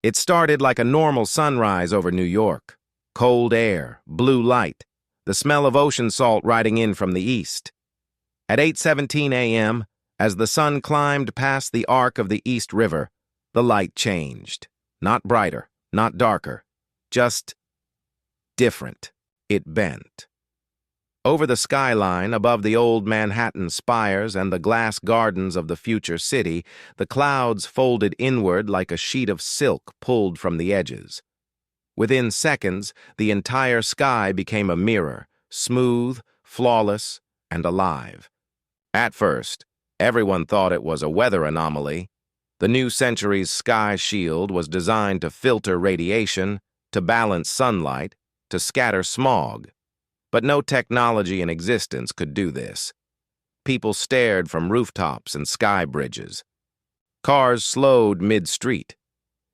It started like a normal sunrise over New York. Cold air, blue light, the smell of ocean salt riding in from the east. At 8:17 a.m., as the sun climbed past the arc of the East River, the light changed. Not brighter, not darker, just different. It bent. Over the skyline, above the old Manhattan spires and the glass gardens of the future city, the clouds folded inward like a sheet of silk pulled from the edges. Within seconds, the entire sky became a mirror, smooth, flawless, and alive. At first, everyone thought it was a weather anomaly. The new century's sky shield was designed to filter radiation, to balance sunlight, to scatter smog. But no technology in existence could do this. People stared from rooftops and sky bridges. Cars slowed mid-street.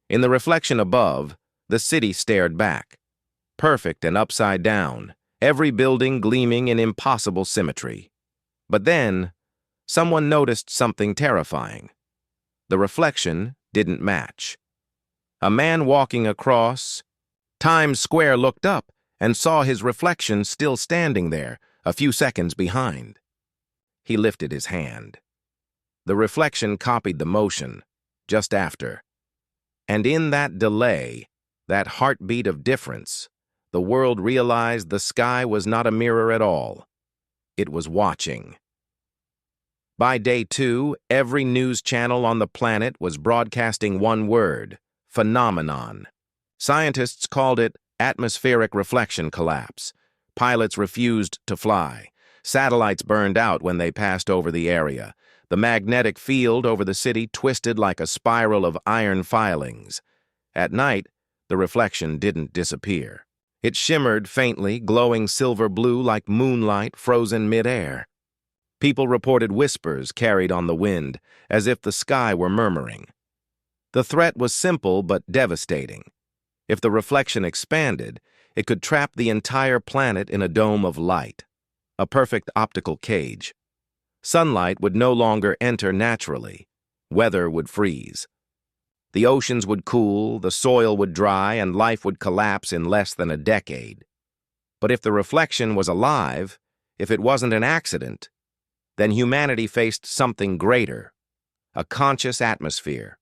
In the reflection above, the city stared back, perfect and upside down, every building gleaming in impossible symmetry. But then, someone noticed something terrifying. The reflection didn't match. A man walking across Times Square looked up and saw his reflection still standing there, a few seconds behind. He lifted his hand. The reflection copied the motion, just after. And in that delay, that heartbeat of difference, the world realized the sky was not a mirror at all. It was watching. By day 2, every news channel on the planet was broadcasting one word: phenomenon. Scientists called it atmospheric reflection collapse. Pilots refused to fly. Satellites burned out when they passed over the area. The magnetic field over the city twisted like a spiral of iron filings. At night, the reflection didn't disappear. It shimmered faintly, glowing silver blue like moonlight frozen mid-air. People reported whispers carried on the wind, as if the sky were murmuring. The threat was simple but devastating. If the reflection expanded, it could trap the entire planet in a dome of light, a perfect optical cage. Sunlight would no longer enter naturally. Weather would freeze. The oceans would cool, the soil would dry, and life would collapse in less than a decade. But if the reflection was alive, if it wasn't an accident, then humanity faced something greater, a conscious atmosphere,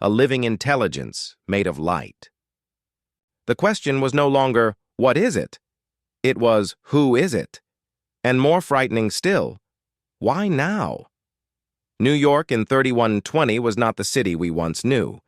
a living intelligence made of light. The question was no longer, what is it? It was, who is it? And more frightening still, why now? New York in 3120 was not the city we once knew.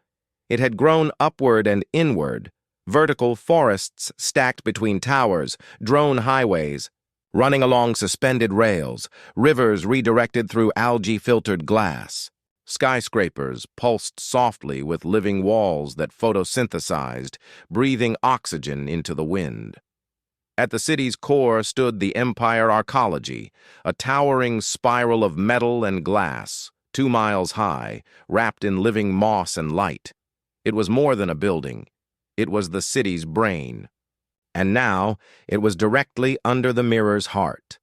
It had grown upward and inward, vertical forests stacked between towers, drone highways, running along suspended rails, rivers redirected through algae-filtered glass. Skyscrapers pulsed softly with living walls that photosynthesized, breathing oxygen into the wind. At the city's core stood the Empire Arcology, a towering spiral of metal and glass, 2 miles high, wrapped in living moss and light. It was more than a building. It was the city's brain. And now it was directly under the mirror's heart.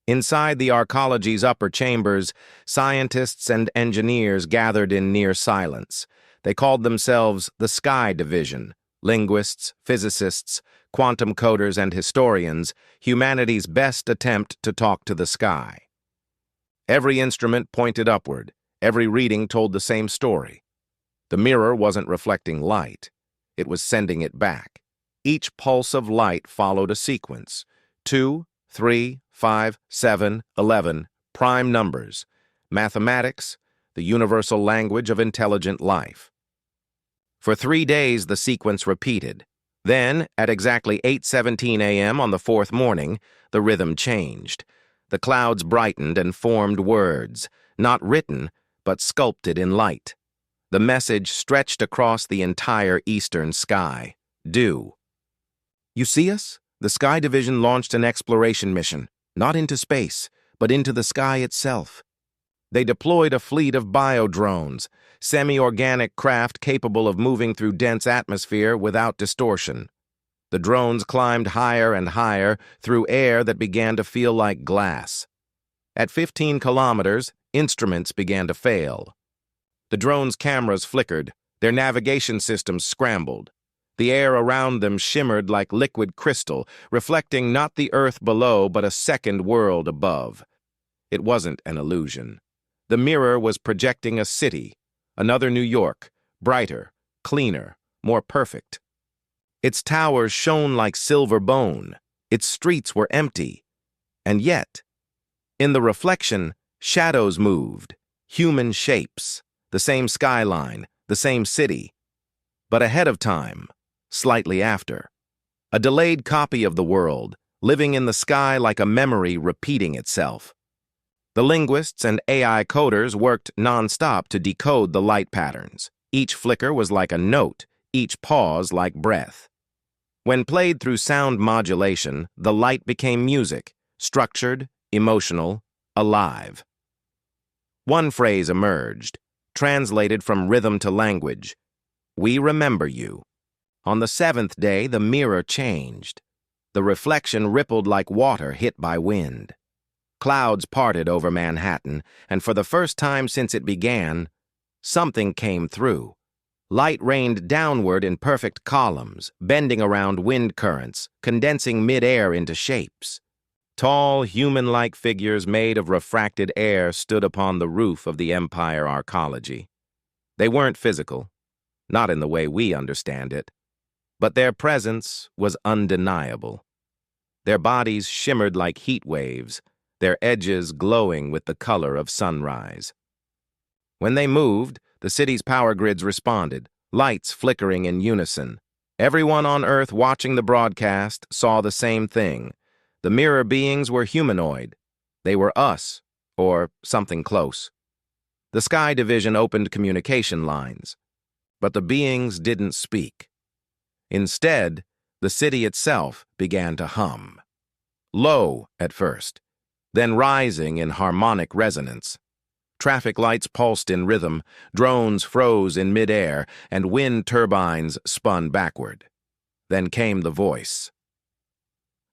Inside the Arcology's upper chambers, scientists and engineers gathered in near silence. They called themselves the Sky Division, linguists, physicists, quantum coders, and historians, humanity's best attempt to talk to the sky. Every instrument pointed upward. Every reading told the same story. The mirror wasn't reflecting light. It was sending it back. Each pulse of light followed a sequence: 2, 3, 5, 7, 11, prime numbers, mathematics, the universal language of intelligent life. For 3 days the sequence repeated. Then, at exactly 8:17 a.m. on the 4th morning, the rhythm changed. The clouds brightened and formed words, not written, but sculpted in light. The message stretched across the entire eastern sky. Do. You see us? The Sky Division launched an exploration mission, not into space, but into the sky itself. They deployed a fleet of biodrones, semi-organic craft capable of moving through dense atmosphere without distortion. The drones climbed higher and higher through air that began to feel like glass. At 15 kilometers, instruments began to fail. The drones' cameras flickered, Their navigation systems scrambled. The air around them shimmered like liquid crystal, reflecting not the earth below but a second world above. It wasn't an illusion. The mirror was projecting a city, another New York, brighter, cleaner, more perfect. Its towers shone like silver bone. Its streets were empty. And yet, in the reflection, shadows moved, human shapes, the same skyline, the same city. But ahead of time, slightly after, a delayed copy of the world, living in the sky like a memory repeating itself. The linguists and AI coders worked non-stop to decode the light patterns. Each flicker was like a note, each pause like breath. When played through sound modulation, the light became music, structured, emotional, alive. One phrase emerged, translated from rhythm to language. "We remember you." On the seventh day, the mirror changed. The reflection rippled like water hit by wind. Clouds parted over Manhattan, and for the first time since it began, something came through. Light rained downward in perfect columns, bending around wind currents, condensing mid-air into shapes. Tall, human-like figures made of refracted air stood upon the roof of the Empire Arcology. They weren't physical, not in the way we understand it, but their presence was undeniable. Their bodies shimmered like heat waves, their edges glowing with the color of sunrise. When they moved, the city's power grids responded, lights flickering in unison. Everyone on Earth watching the broadcast saw the same thing. The mirror beings were humanoid. They were us, or something close. The Sky Division opened communication lines, but the beings didn't speak. Instead, the city itself began to hum. Low at first, then rising in harmonic resonance. Traffic lights pulsed in rhythm, drones froze in midair, and wind turbines spun backward. Then came the voice.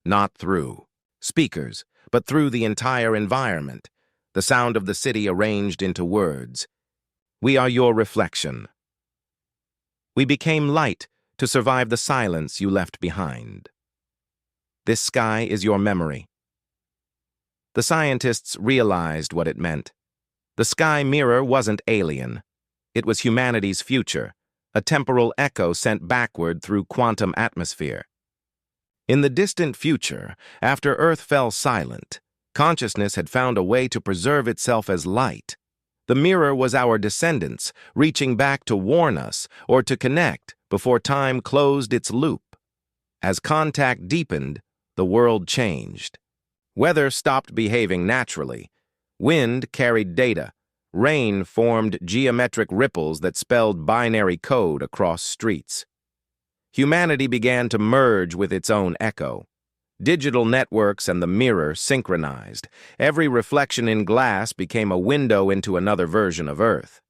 Not through speakers, but through the entire environment, the sound of the city arranged into words. "We are your reflection. We became light to survive the silence you left behind. This sky is your memory." The scientists realized what it meant. The sky mirror wasn't alien. It was humanity's future, a temporal echo sent backward through quantum atmosphere. In the distant future, after Earth fell silent, consciousness had found a way to preserve itself as light. The mirror was our descendants, reaching back to warn us or to connect before time closed its loop. As contact deepened, the world changed. Weather stopped behaving naturally. Wind carried data. Rain formed geometric ripples that spelled binary code across streets. Humanity began to merge with its own echo. Digital networks and the mirror synchronized. Every reflection in glass became a window into another version of Earth.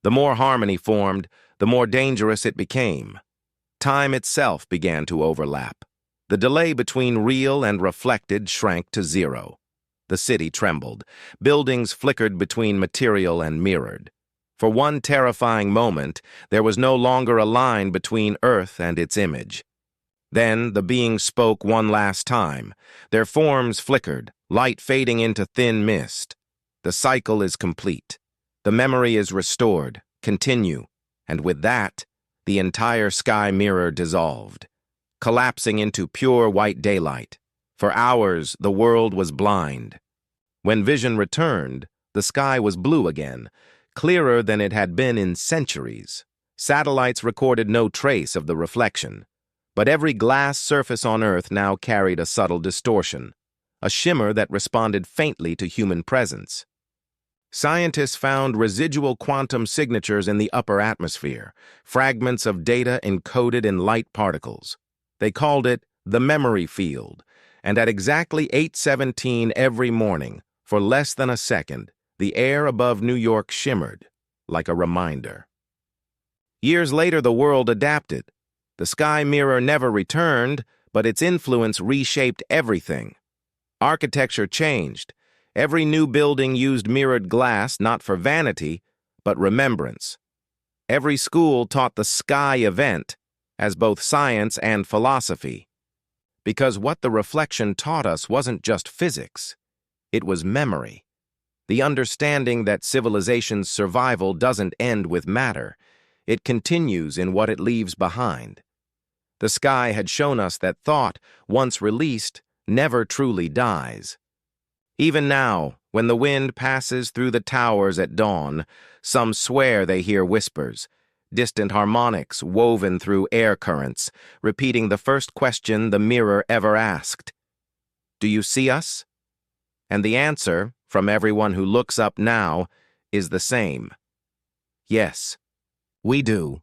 The more harmony formed, the more dangerous it became. Time itself began to overlap. The delay between real and reflected shrank to zero. The city trembled. Buildings flickered between material and mirrored. For one terrifying moment, there was no longer a line between Earth and its image. Then the beings spoke one last time. Their forms flickered, light fading into thin mist. The cycle is complete. The memory is restored. Continue. And with that, the entire sky mirror dissolved, collapsing into pure white daylight. For hours, the world was blind. When vision returned, the sky was blue again, clearer than it had been in centuries. Satellites recorded no trace of the reflection, but every glass surface on Earth now carried a subtle distortion, a shimmer that responded faintly to human presence. Scientists found residual quantum signatures in the upper atmosphere, fragments of data encoded in light particles. They called it the memory field, and at exactly 8:17 every morning, for less than a second, the air above New York shimmered, like a reminder. Years later, the world adapted. The sky mirror never returned, but its influence reshaped everything. Architecture changed. Every new building used mirrored glass not for vanity, but remembrance. Every school taught the sky event as both science and philosophy, because what the reflection taught us wasn't just physics, it was memory. The understanding that civilization's survival doesn't end with matter, it continues in what it leaves behind. The sky had shown us that thought, once released, never truly dies. Even now, when the wind passes through the towers at dawn, some swear they hear whispers, distant harmonics woven through air currents, repeating the first question the mirror ever asked. Do you see us? And the answer, from everyone who looks up now, is the same. Yes, we do.